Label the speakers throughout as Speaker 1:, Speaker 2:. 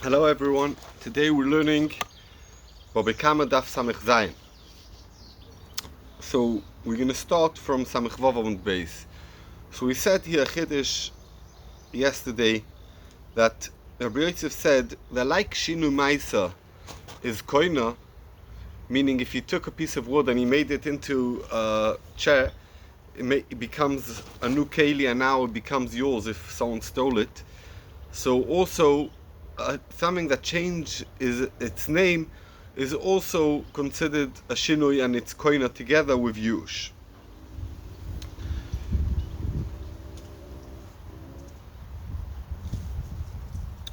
Speaker 1: Hello everyone, today we're learning Bobekama Daf Samech Zayin. So we're going to start from Samech Vav and Beis. So we said here Chiddush yesterday that Rabbi Yosef said that like Shinu Maisa is koina, meaning if you took a piece of wood and you made it into a chair, it becomes a new keli and now it becomes yours if someone stole it. So also something that changed its name is also considered a shinui and it's koina together with yush.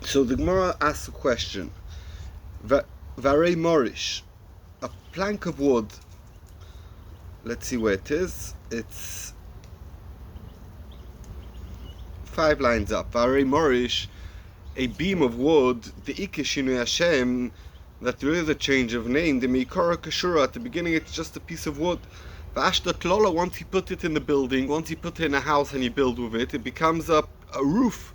Speaker 1: So the Gemara asks a question. Varei morish, a plank of wood. Let's see where it is. It's 5 lines up. Varei morish, a beam of wood, the Ikeshinu Hashem, that there is a change of name, the Meikara Kashura, at the beginning it's just a piece of wood. Vashtat Lola, once you put it in the building, once you put it in a house and you build with it, it becomes a roof.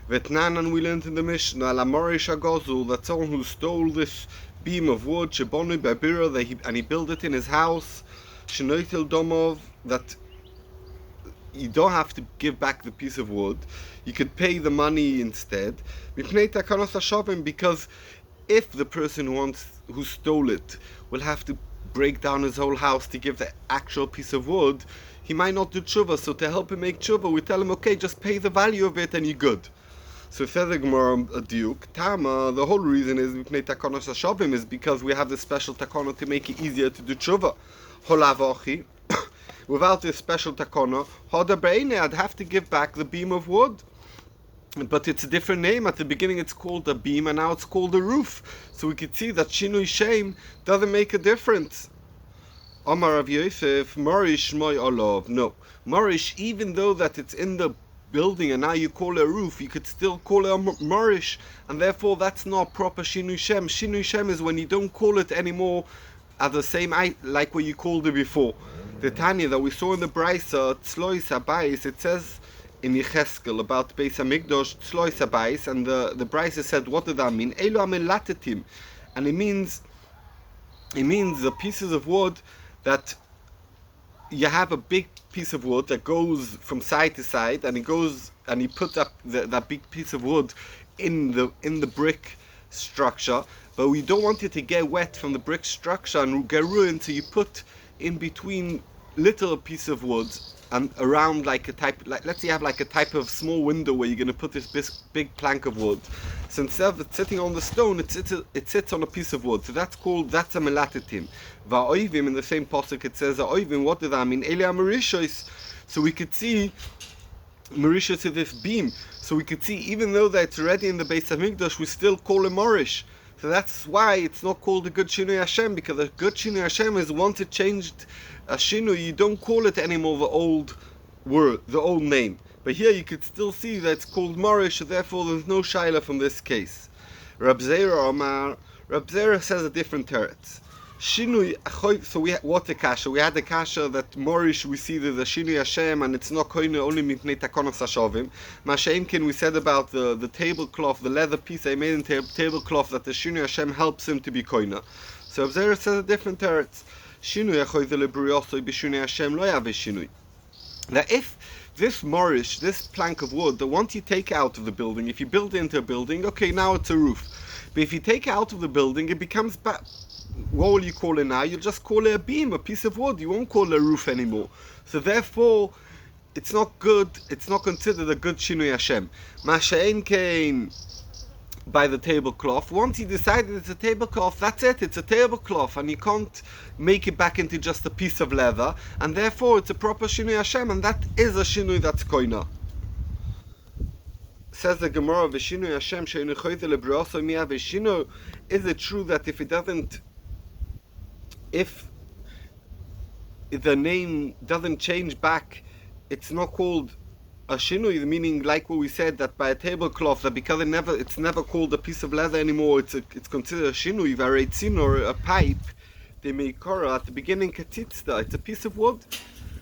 Speaker 1: Vetnanan, we learned in the Mishnah, La Morish Agozul, that someone who stole this beam of wood, Shebonu Babira, and he built it in his house, Shenoitel Domov, that you don't have to give back the piece of wood, you could pay the money instead, because if the person who stole it will have to break down his whole house to give the actual piece of wood, he might not do tshuva. So to help him make tshuva, we tell him, okay, just pay the value of it and you're good. So says the Gemara a diuk, Tama, the whole reason is because we have this special takana to make it easier to do tshuva. Holavochi, without this special takana, I'd have to give back the beam of wood. But it's a different name. At the beginning it's called a beam and now it's called a roof. So we could see that Shinui Shem doesn't make a difference. Omar Rav Yosef, Morish Moy Olov. No. Morish, even though that it's in the building and now you call it a roof, you could still call it a Morish. And therefore that's not proper Shinui Shem. Shinui Shem is when you don't call it anymore as the same like what you called it before. The Tanya that we saw in the Brisa, Tzlois Habayis, it says in Yecheskel about Beis Hamikdash, Tzlois Habayis, and the Brisa said, what does that mean? Elu amelatetim, and it means the pieces of wood that you have a big piece of wood that goes from side to side, and he puts up that big piece of wood in the brick structure, but we don't want it to get wet from the brick structure and get ruined, so you put in between little piece of wood and around like a type, let's say you have like a type of small window where you're going to put this big plank of wood. So instead of it sitting on the stone, it sits on a piece of wood. So that's a melatitim. Va'oivim, in the same pasuk it says va'oivim. What does that mean? Elia marishos. So we could see marishos is this beam. So we could see even though that it's already in the Beis Hamikdash, we still call it morish. So that's why it's not called a good Shinui Hashem, because a good Shinui Hashem is once it changed a Shinui, you don't call it anymore the old word, the old name. But here you could still see that it's called Morish, therefore there's no shaila from this case. Rab Zera says a different teretz. Shinui, so what the kasha? We had the kasha that Morish, we see there's a Shinui Hashem and it's not koine only mipnei takonos hashavim. Masheimkin, we said about the tablecloth, the leather piece they made in tablecloth, that the Shinui Hashem helps him to be koine. So Rab Zera says a different teretz. Shinui achoy lebrioso b'Shinui Hashem lo yave shinui. That if this morish, this plank of wood, that once you take out of the building, if you build it into a building, okay, now it's a roof. But if you take it out of the building, it becomes what will you call it now? You'll just call it a beam, a piece of wood. You won't call it a roof anymore. So therefore, it's not good. It's not considered a good Shinui Hashem. Masha'en came by the tablecloth. Once you decided it's a tablecloth, that's it. It's a tablecloth, and you can't make it back into just a piece of leather. And therefore, it's a proper Shinui Hashem, and that is a Shinui that's koina. Says the Gemara, "V'Shinui Hashem she'enu choyze lebrioso miya v'Shinui." Is it true that if the name doesn't change back, it's not called a shinui, meaning like what we said, that by a tablecloth, that because it's never called a piece of leather anymore, it's considered a shinui, vareitzin, or a pipe, they make kora at the beginning katitzta, it's a piece of wood.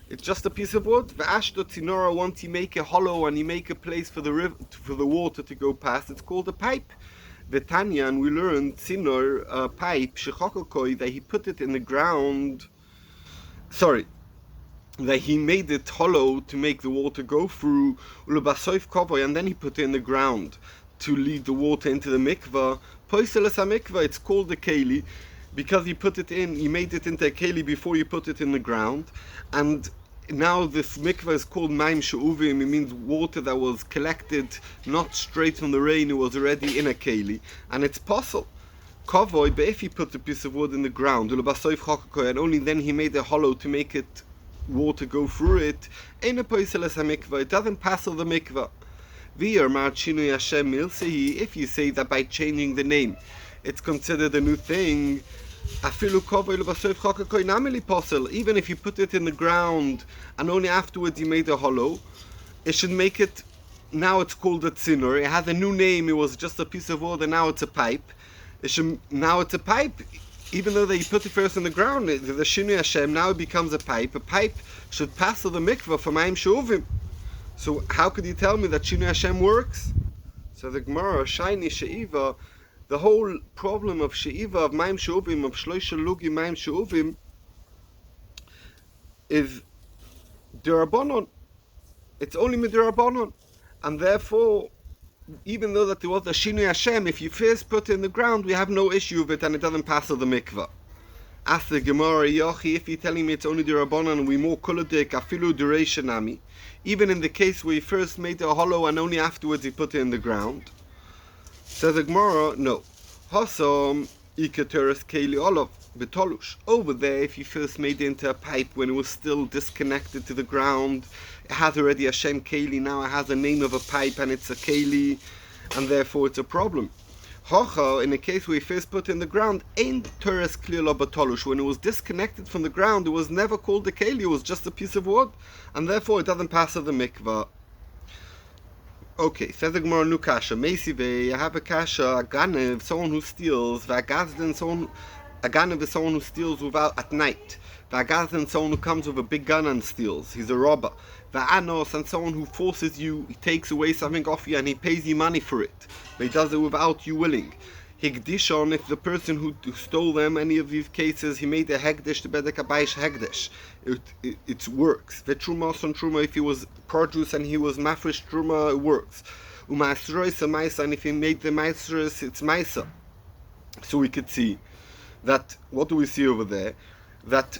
Speaker 1: It's just a piece of wood. Ve'ashto tzinora, once you make a hollow and you make a place for the water to go past, it's called a pipe. Vitanya, and we learned Tzinor, a pipe, Shechokokoi, that he put it in the ground. Sorry, that he made it hollow to make the water go through, Ulubasoif Kovoy, and then he put it in the ground to lead the water into the mikvah. Poiseles HaMikvah, it's called the keli, because he put it in, he made it into a keli before you put it in the ground, and now this mikvah is called Maim She'uvim. It means water that was collected not straight from the rain, it was already in a keli, and it's possible. Kovoy, but if he put a piece of wood in the ground, and only then he made a hollow to make it water go through it, it doesn't passel the mikvah. If you say that by changing the name it's considered a new thing, even if you put it in the ground and only afterwards you made a hollow, it should make it, now it's called a tzinor, it has a new name, it was just a piece of wood and now it's a pipe. Now it's a pipe, even though they put it first in the ground, the Shinui Hashem, now it becomes a pipe. A pipe should pass the mikvah for Maim She'uvim. So how could you tell me that Shinui Hashem works? So the Gemara, Shaini She'iva, the whole problem of She'iva, of Maim She'uvim, of Shloisha Lugi Maim She'uvim, is Derabanon. It's only Midirabanon. And therefore, even though that there was a Shinui Hashem, if you first put it in the ground, we have no issue with it and it doesn't pass the mikvah. Ask the Gemara, Yochi, if you're telling me it's only the Rabbanan and we more kuladik, afilu dureishanami, even in the case where he first made a hollow and only afterwards he put it in the ground. Says the Gemara, no. Hosom iketeres keli olav betolush. Over there, if you first made it into a pipe when it was still disconnected to the ground, it has already a Shem keli, now it has a name of a pipe and it's a keli, and therefore it's a problem. Hocha, in a case where he first put it in the ground, ain't teres klila betolush. When it was disconnected from the ground, it was never called a keli, it was just a piece of wood, and therefore it doesn't pass the mikvah. Okay, says the Gemara, nu kasha, meisive, I have a kasha, a ganev, someone who steals, v'agazdin, someone, a ganev is someone who steals without, at night, v'agazdin, someone who comes with a big gun and steals, he's a robber, v'anos, and someone who forces you, he takes away something off you and he pays you money for it, but he does it without you willing. Higdishon, if the person who stole them, any of these cases, he made a hegdish to bedek abayish hegdish. It works. The truma on truma, if he was produce and he was mafresh truma, it works. Umasrois a maisa, and if he made the maisros, it's maisa. So we could see that, what do we see over there? That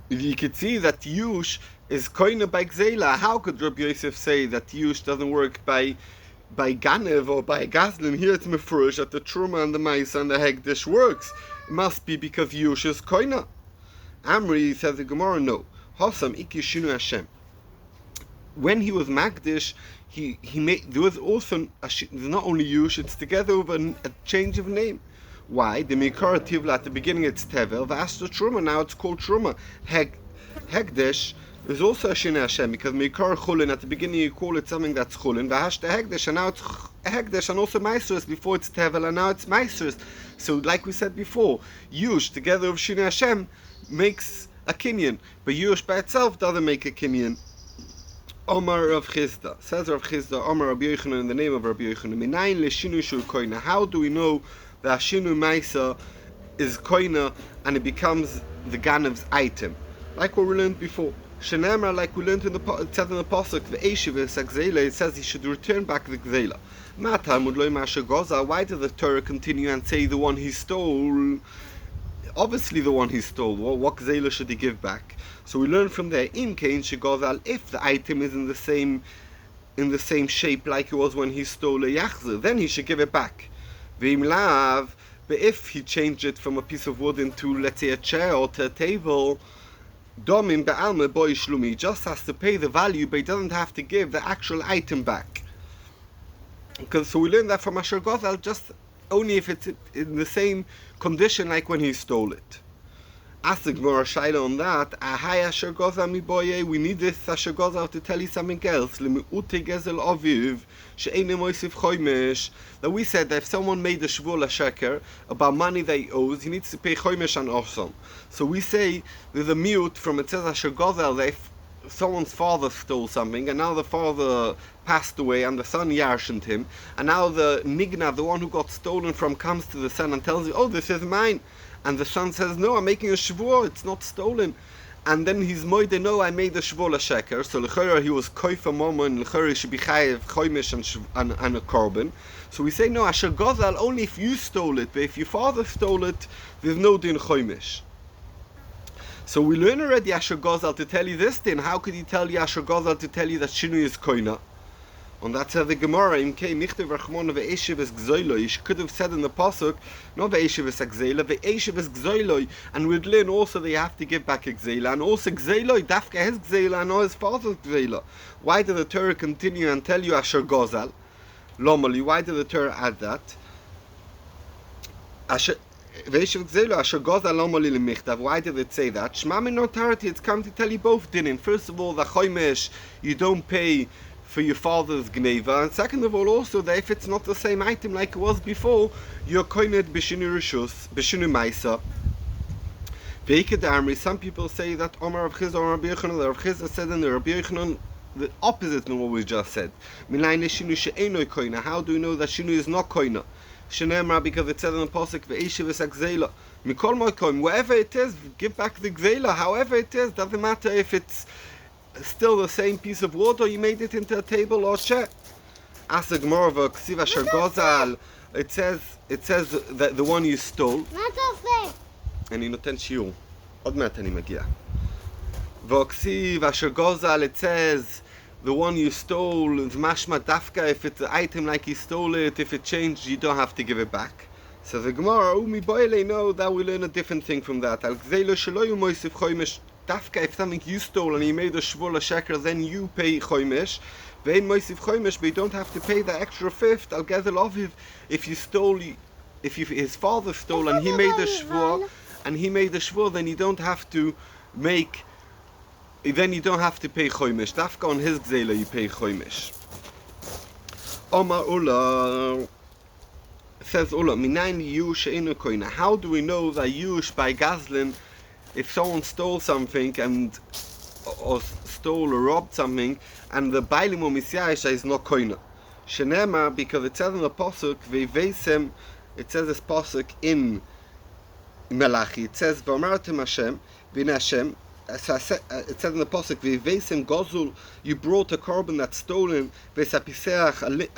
Speaker 1: you could see that Yush is koina by Gzela. How could Rabbi Yosef say that Yush doesn't work by Ganev or by Gazlin? Here it's Mefrush that the Truma and the Maisa and the Hegdish works. It must be because Yush is koina. Amri says the Gemara, no. Hossam iki shinu Hashem. When he was Magdish, he made, there was also not only Yush, it's together with a change of name. Why? The Mikar Tivla at the beginning it's Tevel, V'asta Truma, now it's called Truma. Hegdesh is also a Shinei Hashem, because Mikar Chulin, at the beginning you call it something that's Chulin, V'hashta Hegdesh, and now it's Hegdesh, and also Maestros, before it's Tevel, and now it's Maestros. So like we said before, Yush together with Shinei Hashem makes a Kinyan, but Yush by itself doesn't make a Kinyan. Omar Rav Chizda, says Rav Chizda, Omar Rabbi Yochanan, in the name of Rabbi Yochanan, Minayin le'shinu shul koina. How do we know that Shinu Maisa is koina and it becomes the Ganev's item? Like what we learned before. Shenemar, like we learned in the, it says in the Pasuk, the Eshivis Gzela, it says he should return back the Gzela. Why did the Torah continue and say the one he stole? Obviously the one he stole. What Gzela should he give back? So we learn from there, Im Kain Shegozal, if the item is in the same shape like it was when he stole a Yachzer, then he should give it back. V'im lav, but if he changed it from a piece of wood into, let's say, a chair or to a table, domim be'alme boy shlumi, he just has to pay the value, but he doesn't have to give the actual item back. Because so we learn that from Asher Gozal, just only if it's in the same condition like when he stole it. Ask the Gemara Shaila on that. Ahai Asher Gozal mi boye. We need this Asher Gozal to tell you something else. Lemiute gezel aviv she'einem oisif choymesh. That we said that if someone made a shvul a sheker about money that he owes, he needs to pay choymesh and osom. So we say there's a mute from it says Asher Gozal that if someone's father stole something, and now the father passed away, and the son yarshened him, and now the nigna, the one who got stolen from, comes to the son and tells you, oh, this is mine. And the son says, no, I'm making a shvur, it's not stolen. And then he's moide, no, I made a shvur l'sheker. So l'chora he was koifa mama, and l'chora he should be chayev choimish and a korban. So we say, no, asher gozal, only if you stole it, but if your father stole it, there's no din choimish. So we learn already asher gozal to tell you this din. How could he tell you asher gozal to tell you that shinu is koina? And that's how the Gemara in Kei Michtav Rachmona ve'eshiv es gzoiloi. You could have said in the pasuk, not ve'eshiv es gzeila, ve'eshiv es gzoiloi. And we'd learn also that you have to give back gzeila, and also gzeiloi, dafka his gzeila, and not his father's gzeila. Why did the Torah continue and tell you asher gozal? Lomali, why did the Torah add that? Asher ve'eshiv gzeila, asher gozal lomali lemichtav. Why did it say that? Shma min notarati, it's come to tell you both dinin. First of all, the choimesh, you don't pay for your father's gneva, and second of all also that if it's not the same item like it was before, you're koined b'shinu rishus, b'shinu maisa. Ve'ikad some people say that Omar Rav Chizda, Omar Rabbi Yochanan, Rav Chizda said in the Rabbi Yochanan the opposite of what we just said. Milayin shinu she'enoi koina. How do we know that shinu is not koina? Shenemra, because it said in the pasuk ve'eshiv es gzeila. Mikol mo'koim, wherever it is, give back the gzeila. However it is, doesn't matter if it's still the same piece of wood, or you made it into a table or chair. Asag Morva Ksiva Shargozal. It says that the one you stole. And you noten shiur. Od mat ani magia. V'ksiva Shargozal. It says the one you stole. Mashma dafka. If it's an item like you stole it, if it changed, you don't have to give it back. So the Gemara, Umi Boile, no, that we learn a different thing from that. Al Gzeilo Shaloyu Moisif Choimish. Dafka, if something you stole and you made a shvur l'sheker, then you pay choimish. Vein moisiv choimish, but you don't have to pay the extra fifth. Al gezel aviv, if you stole, his father stole and he made a shvur, then you don't have to make. Then you don't have to pay choimish. Dafka on his gzela you pay choimish. Omar Ula says Ula minayin yush einu koina. How do we know that yush by gazlin? If someone stole something or stole or robbed something, and the bailim or misyaisha is not koina, shenema, because it says in the pasuk ve'veisem, it says this pasuk in Melachi, it says v'amartem Hashem v'nei Hashem. It says in the pasuk ve'veisem gozul, you brought a korban that's stolen, ve'sapiseach an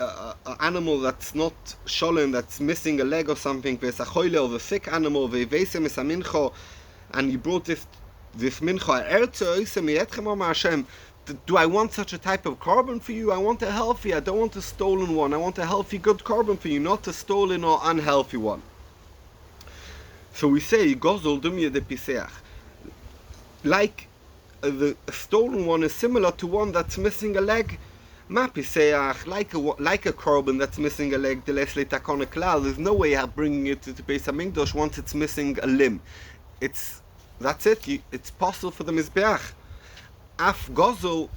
Speaker 1: animal that's not sholem, that's missing a leg or something, ve'sachoyle, or the sick animal, ve'veisem is amincho. And you brought this mincha. Do I want such a type of korban for you? I want a healthy. I don't want a stolen one. I want a healthy, good korban for you, not a stolen or unhealthy one. So we say gozol dumya de piseach. Like the stolen one is similar to one that's missing a leg. Ma piseach, like a korban that's missing a leg. There's no way of bringing it to the Beis Hamikdash once it's missing a limb. That's it. It's possible for the mizbeach. Af gozel,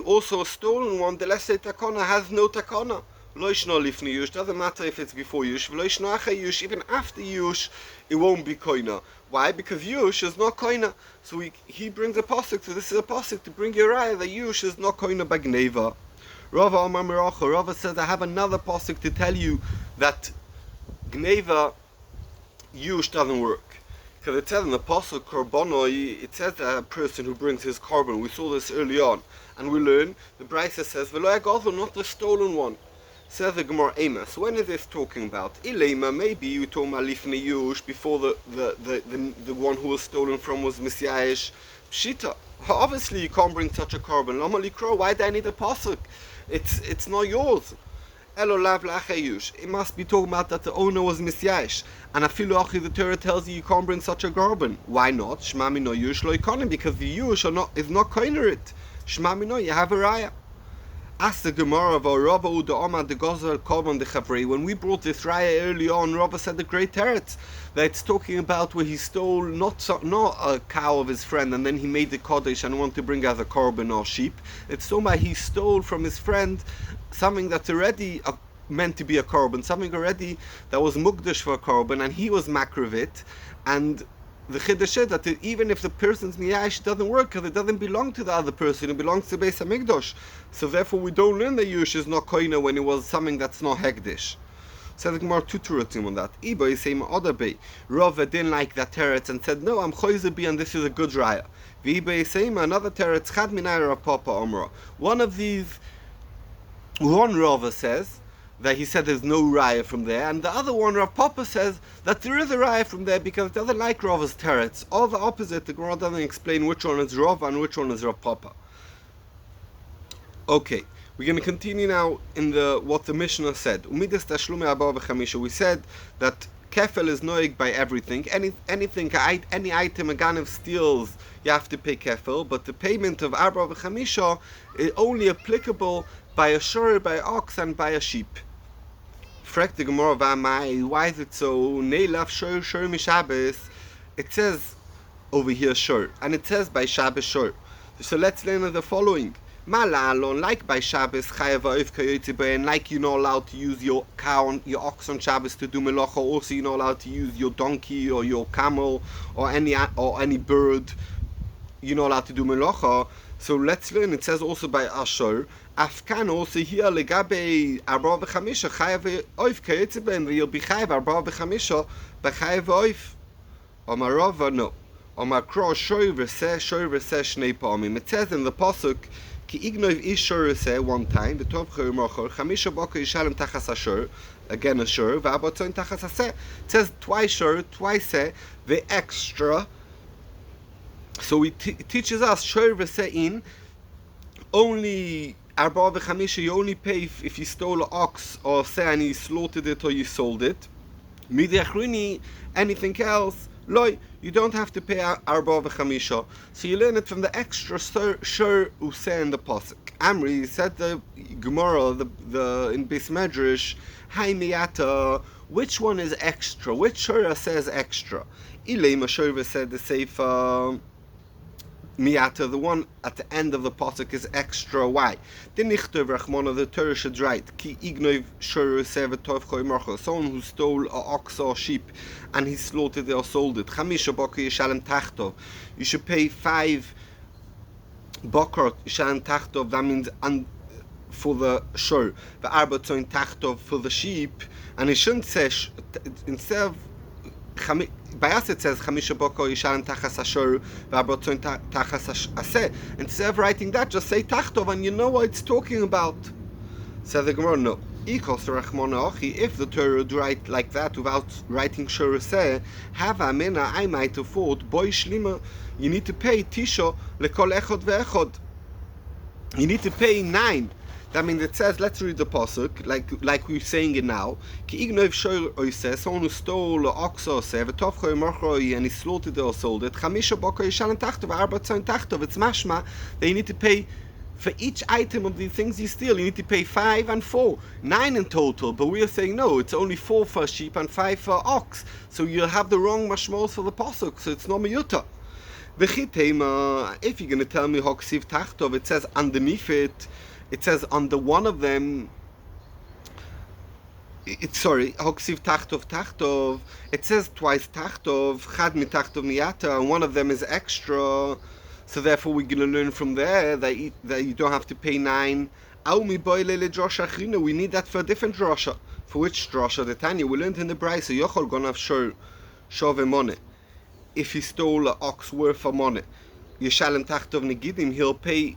Speaker 1: also a stolen one. The lesser takona has no takona. Lo yishno lifnei yush. Doesn't matter if it's before yush. Lo yishno achar yush. Even after yush, it won't be koina. Why? Because yush is not koina. So he brings a pasuk. So this is a pasuk to bring your raya that yush is not koina bagneva. Rava Amar Meracha. Rava says I have another pasuk to tell you that gneva yush doesn't work. Because it says in the pasuk korbanoi, it says that a person who brings his korban. We saw this early on, and we learn the Brisa says v'lo yagozel, not the stolen one. Says the Gemara Amos. When is this talking about? Ilema, maybe you talking about lifnei yush, before the one who was stolen from was misyayish pshita. Obviously you can't bring such a korban. Lama likro, why do I need a pasuk? It's not yours. It must be talking about that the owner was misyayish. And afilu achi, the Torah tells you can't bring such a korban. Why not? Shmami no yush lo ikonim, because the yush is not koiner it. Shmami no, you have a raya. Ask the Gemara of Rava Uda Omar the Gozer Korban the Chavri. When we brought this raya early on, Rava said the great teretz that it's talking about where he stole not a cow of his friend and then he made the kodesh and wanted to bring as a korban or sheep. It's talking about he stole from his friend something that's already meant to be a korban, something already that was mukdash for a korban, and he was makravit, and the chiddush is that even if the person's niyash doesn't work because it doesn't belong to the other person, it belongs to Beis Hamikdash. So therefore we don't learn that Yush is not koina when it was something that's not hekdesh. So the Gemara two turutim on that. Iba is saying other bay. Rava didn't like that teretz and said, no, I'm choizer and this is a good raya. Iba is saying another teretz chad minay Rav Papa Omra. One Rava says that he said there's no raya from there, and the other one, Rav Papa, says that there is a raya from there because it doesn't like Rava's teretz. All the opposite, the Gemara doesn't explain which one is Rava and which one is Rav Papa. Okay, we're going to continue now in what the Mishnah said. Umidas tashlumi arba v'chamisha. We said that kefel is noig by everything. Any item a ganav steals, you have to pay kefel, but the payment of arba v'chamisha is only applicable by a shor, by an ox, and by a sheep. Fragt the Gemara, why is it so? Neilaf shor mishabes. It says over here shor, and it says by Shabbos shor. So let's learn the following. Malalon, like by Shabbos, like you're not allowed to use your cow, your ox on Shabbos to do melacha. Also, you're not allowed to use your donkey or your camel or any bird. You're not allowed to do melacha. So let's learn. It says also by Ashur. Afkan also here legabe arba v'chamisha chayav oif kayetze ben you'll be chayav arba v'chamisha b'chayav oif. Omar Rava no. Omar Kro shoy v'seh shnei pa'amim. It says in the pasuk ki ignov ish shor v'seh one time v'tov chayimachor chamisha baka yishalem tachas ashur, again ashur v'abotzon tachas aseh. It says twice shor, twice seh, the extra. So it teaches us shor v'seh in only arba v'chamisha, you only pay if you stole an ox or say and you slaughtered it or you sold it. Midiyachrini, anything else, loy, you don't have to pay arba v'chamisha. So you learn it from the extra shur useh in the pasuk. Amri said the Gemara, the in Beis Medrash, Hai miyata, which one is extra? Which shur says extra? Ilay mashur said the Sefer Miyata, the one at the end of the pasuk is extra. Why? The Nichtav Rachmana, the Torah should write Ki ignov shor sevet tov choymarcha, someone who stole an ox or sheep and he slaughtered it or sold it. Chamisha bakar yishalem tachtov, you should pay 5 bakar yishalem tachtov. That means for the shor, the arba tzoin tachtov for the sheep, and it shouldn't say instead of by us it says chamisha boko yishalem tachas ashur v'abotzon tachas aseh. Instead of writing that, just say tachtov, and you know what it's talking about. Says the Gemara, no. If the Torah would write like that without writing shur aseh, have amena, I might have thought boy shlima, you need to pay tisha lekol echod ve'echod. You need to pay 9. That means it says, let's read the pasuk like we're saying it now. Ki ignov shor oiseh, someone who stole an ox or oseh, v'tov choy and he slaughtered it or sold it. Chamisha baka yishalem tachtov, arba tzon tachtov. It's mashma that you need to pay for each item of the things you steal. You need to pay 5 and 4, 9 in total. But we are saying no, it's only 4 for a sheep and 5 for ox. So you'll have the wrong mashmos for the pasuk. So it's not miyuta. If you're going to tell me hoksiv tachtov, it says underneath it. It says under one of them, hoksiv tachtov. It says twice tachtov, chad mi tachtov miyata, and one of them is extra. So therefore we're going to learn from there that you don't have to pay 9. We need that for a different drasha. For which drasha? The Tanya, we learned in the Brisa, Yochol gonav shove money. If he stole an ox worth of money, Yishalem tachtov negidim, he'll pay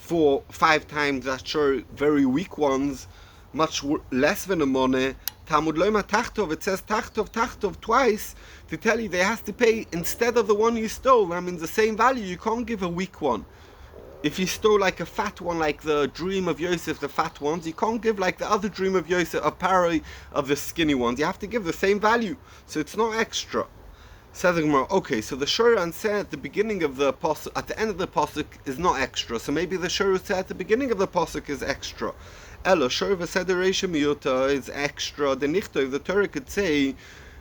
Speaker 1: 4-5 times that sure very weak ones, much less than a money. Talmud loima tachtov, it says tachtov twice to tell you they has to pay instead of the one you stole. That means the same value. You can't give a weak one. If you stole like a fat one, like the dream of Yosef, the fat ones, you can't give like the other dream of Yosef, a parody of the skinny ones. You have to give the same value, so it's not extra. Says the Gemara, okay, so the shur anseh at the beginning of the pasuk, at the end of the pasuk is not extra. So maybe the shur anseh at the beginning of the pasuk is extra. Elo shur v'seder reisha miyuta is extra. The nichtov, the Torah could say,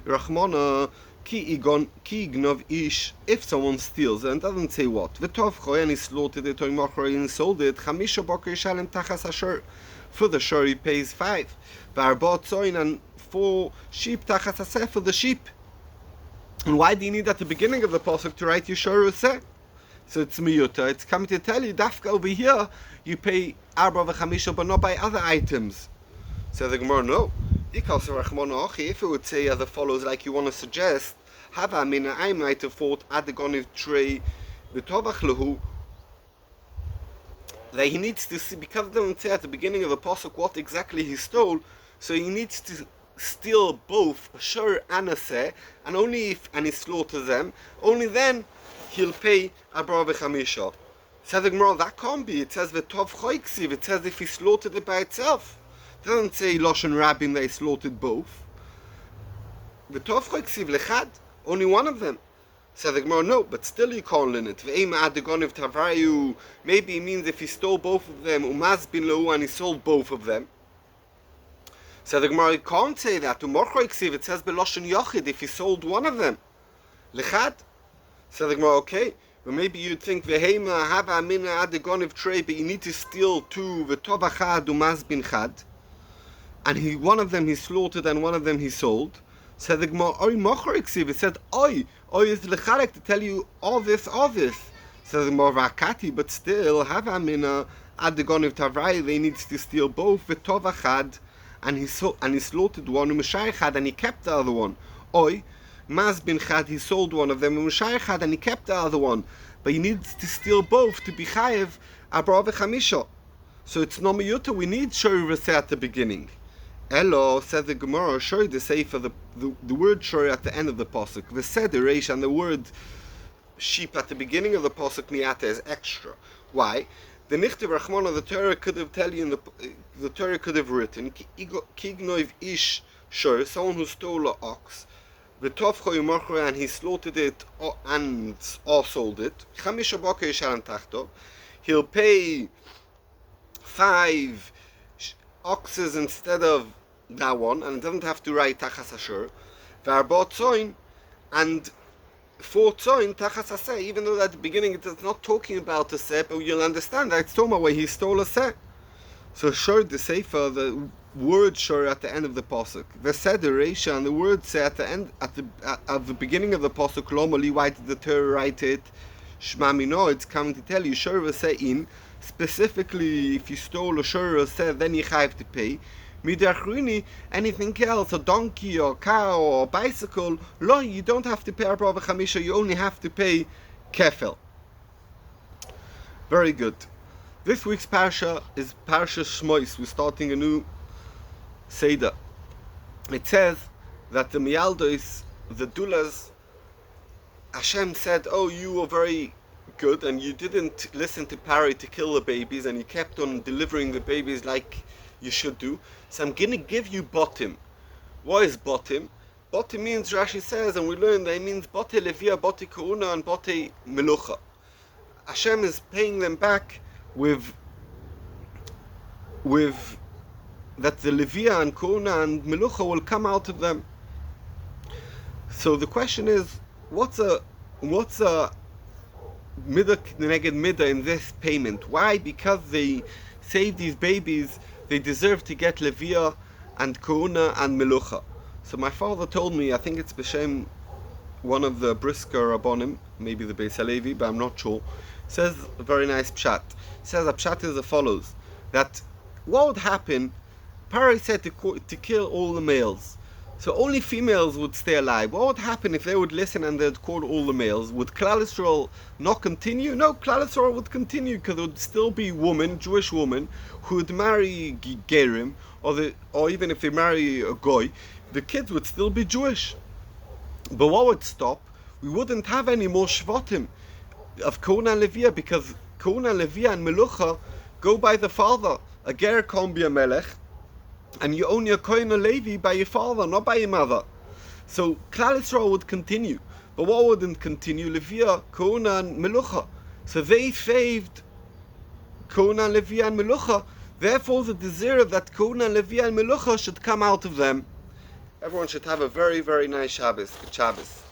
Speaker 1: Rachmana ki ignov ish, if someone steals, and doesn't say what. V'tov choy, and he slaughtered it, or and sold it. Chamisha bakar yishalem tachas ashur. For the shur he pays 5. V'arba tzoin, and 4 sheep tachas aseh for the sheep. And why do you need at the beginning of the pasuk to write Yeshua Seh? So it's miyuta. It's coming to tell you, dafka over here, you pay arba v'chamisha, but not by other items. So the Gemara, no. If it would say as follows, like you want to suggest, I might have thought adagoniv trey v'tovach lehu, that he needs to see, because it doesn't say at the beginning of the pasuk what exactly he stole, so he needs to steal both shur and a seh, and only if he slaughters them, only then he'll pay arba v'chamisha. Says the Gemara, that can't be. It says v'tov choiksiv. It says if he slaughtered it by itself. It doesn't say Loshen Rabbim they slaughtered both. V'tov choiksiv lechad, only one of them. Says the Gemara, no, but still you can't learn it. V'eima adagoniv tavayu. Maybe it means if he stole both of them, umaz bin lehu, and he sold both of them. Says the Gemara, you can't say that. Umor choiksiv, it says beloshen yochid, if he sold one of them. Lechad. Says the Gemara, okay. But maybe you'd think v'heima hava mina adagoniv trey, but you need to steal two v'tov achad umaz bin chad, and one of them he slaughtered and one of them he sold. Said the Gemara, oi mocher iksiv. It said oi is lecharek to tell you all this. Said the Gemara v'akati, but still hava mina adagoniv tavrai. They needs to steal both v'tov achad, and he slaughtered one umeshaychad, and he kept the other one. Oi Maz bin Chad, he sold one of them, and he kept the other one. But he needs to steal both to be chayev arba v'chamisha. So it's no miyuta, we need shor v'seh at the beginning. Elo, says the Gemara, shor the sefer, the word shor at the end of the pasuk, v'seh the reish, and the word sheep at the beginning of the pasuk niyata is extra. Why? The Nichtav Rachmana, the Torah could have tell you the Torah could have written, Kignoiv ish shor, someone who stole an ox, and he slaughtered it and or sold it. He'll pay 5 oxes instead of that one, and it doesn't have to write tachas ashur. And 4 tzoin tachas aseh, even though at the beginning it is not talking about a seh, but you'll understand that it's talking about where he stole a seh. So showed the sefer, the word shor at the end of the pasuk. The said the reisha, and the word say at the end, at the beginning of the pasuk. Normally, why did the Torah write it? Shma mino. It's coming to tell you shor in specifically. If you stole a shor then you have to pay. Midachrini, anything else, a donkey or cow or bicycle, lo, you don't have to pay arba v'chamisha. You only have to pay kefel. Very good. This week's parsha is Parsha Shmois. We're starting a new Seder. It says that the Miyaldos, the Dulas, Hashem said, oh, you were very good and you didn't listen to Pari to kill the babies and you kept on delivering the babies like you should do. So I'm going to give you botim. What is botim? Botim means, Rashi says, and we learned that it means bote levia, bote kouna, and bote melucha. Hashem is paying them back with that the Levia and Kona and Melucha will come out of them. So the question is, what's a midah neged midah in this payment? Why? Because they saved these babies, they deserve to get Levia and Kona and Melucha. So my father told me, I think it's B'Shem, one of the Brisker Rabbonim, maybe the Beis Halevi, but I'm not sure, says a very nice pshat. Says a pshat is as follows, that what would happen, Pari said to kill all the males, so only females would stay alive. What would happen if they would listen and they'd call all the males? Would Klal Yisrael not continue? No, Klal Yisrael would continue, because there would still be Jewish women, who would marry Gerim, or even if they marry a Goy, the kids would still be Jewish. But what would stop? We wouldn't have any more Shvatim of Kona and Levia, because Kona, Levia, and Melucha go by the father. A ger can't be a melech, and you own your Kohen or Levi by your father, not by your mother. So Klal Yisrael would continue, but what wouldn't continue? Levia, Kona, and Melucha. So they saved Kona, Levia, and Melucha. Therefore, the desire that Kona, Levia, and Melucha should come out of them. Everyone should have a very, very nice Shabbos. Good Shabbos.